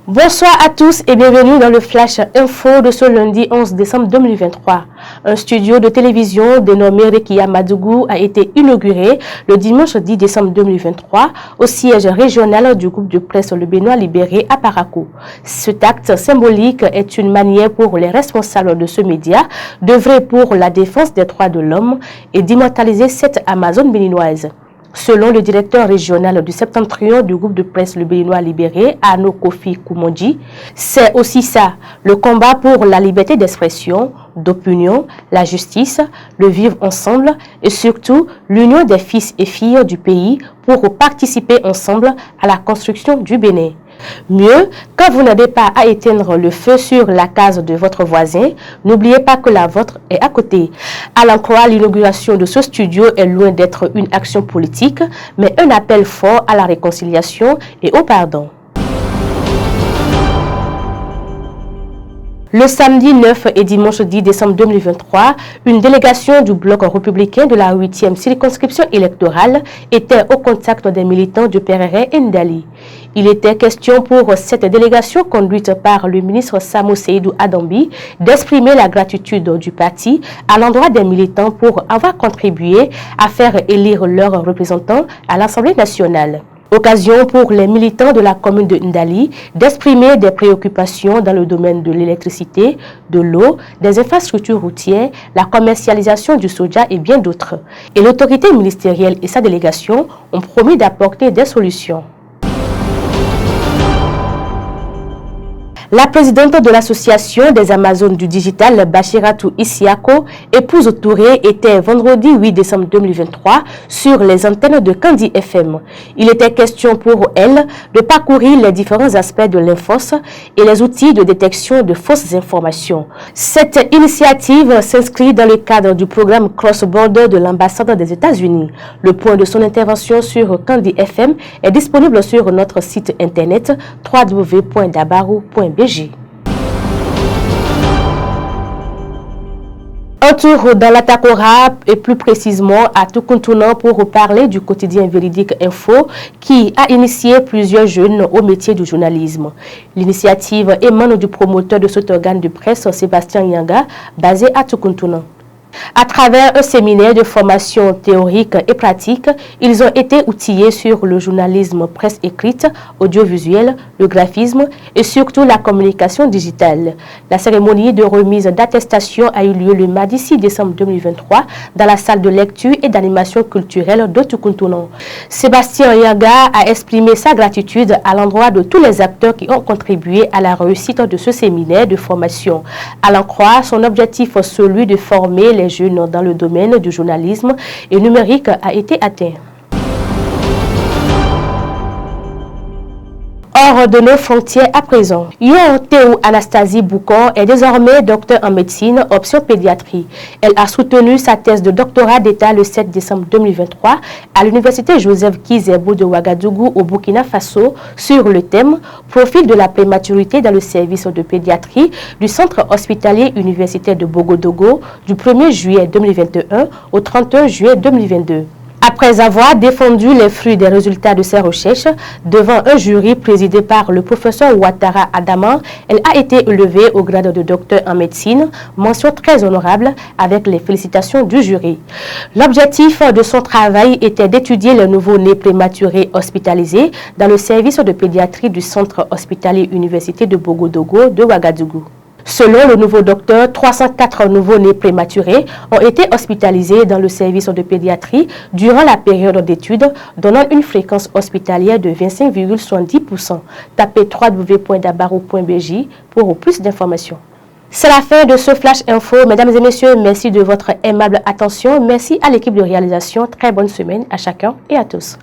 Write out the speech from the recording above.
Bonsoir à tous et bienvenue dans le Flash Info de ce lundi 11 décembre 2023. Un studio de télévision dénommé Rekia Madougou a été inauguré le dimanche 10 décembre 2023 au siège régional du groupe de presse Le Béninois Libéré à Parakou. Cet acte symbolique est une manière pour les responsables de ce média d'œuvrer pour la défense des droits de l'homme et d'immortaliser cette Amazone béninoise. Selon le directeur régional du Septentrion du groupe de presse Le Béninois Libéré, Arnaud Kofi Koumondi, c'est aussi ça, le combat pour la liberté d'expression, d'opinion, la justice, le vivre ensemble et surtout l'union des fils et filles du pays pour participer ensemble à la construction du Bénin. Mieux, quand vous n'avez pas à éteindre le feu sur la case de votre voisin, n'oubliez pas que la vôtre est à côté. À l'en croire, l'inauguration de ce studio est loin d'être une action politique, mais un appel fort à la réconciliation et au pardon. Le samedi 9 et dimanche 10 décembre 2023, une délégation du bloc républicain de la 8e circonscription électorale était au contact des militants du PRR Ndali. Il était question pour cette délégation conduite par le ministre Samo Seydou Adambi d'exprimer la gratitude du parti à l'endroit des militants pour avoir contribué à faire élire leurs représentants à l'Assemblée nationale. Occasion pour les militants de la commune de Ndali d'exprimer des préoccupations dans le domaine de l'électricité, de l'eau, des infrastructures routières, la commercialisation du soja et bien d'autres. Et l'autorité ministérielle et sa délégation ont promis d'apporter des solutions. La présidente de l'association des Amazones du digital, Bachiratou Isiako, épouse Touré, était vendredi 8 décembre 2023 sur les antennes de Kandi FM. Il était question pour elle de parcourir les différents aspects de l'infos et les outils de détection de fausses informations. Cette initiative s'inscrit dans le cadre du programme Cross Border de l'ambassade des États-Unis. Le point de son intervention sur Kandi FM est disponible sur notre site internet www.dabarou.b. Un tour dans l'attaque au rap et plus précisément à Tukuntounan pour parler du quotidien Véridique Info qui a initié plusieurs jeunes au métier du journalisme. L'initiative émane du promoteur de cet organe de presse, Sébastien Yanga, basé à Tukuntounan. À travers un séminaire de formation théorique et pratique, ils ont été outillés sur le journalisme presse écrite, audiovisuel, le graphisme et surtout la communication digitale. La cérémonie de remise d'attestation a eu lieu le mardi 6 décembre 2023 dans la salle de lecture et d'animation culturelle de Tukuntounan. Sébastien Yaga a exprimé sa gratitude à l'endroit de tous les acteurs qui ont contribué à la réussite de ce séminaire de formation. À l'en croire, son objectif, celui de former les jeunes dans le domaine du journalisme et numérique, a été atteint. Hors de nos frontières à présent, Théo Anastasie Boukor est désormais docteur en médecine, option pédiatrie. Elle a soutenu sa thèse de doctorat d'État le 7 décembre 2023 à l'université Joseph Kizerbo de Ouagadougou au Burkina Faso sur le thème « Profil de la prématurité dans le service de pédiatrie du centre hospitalier universitaire de Bogodogo du 1er juillet 2021 au 31 juillet 2022. Après avoir défendu les fruits des résultats de ses recherches devant un jury présidé par le professeur Ouattara Adama, elle a été élevée au grade de docteur en médecine, mention très honorable avec les félicitations du jury. L'objectif de son travail était d'étudier les nouveau-nés prématurés hospitalisés dans le service de pédiatrie du centre hospitalier université de Bogodogo de Ouagadougou. Selon le nouveau docteur, 304 nouveau-nés prématurés ont été hospitalisés dans le service de pédiatrie durant la période d'études, donnant une fréquence hospitalière de 25,70%. Tapez www.dabarou.bj pour plus d'informations. C'est la fin de ce Flash Info. Mesdames et messieurs, merci de votre aimable attention. Merci à l'équipe de réalisation. Très bonne semaine à chacun et à tous.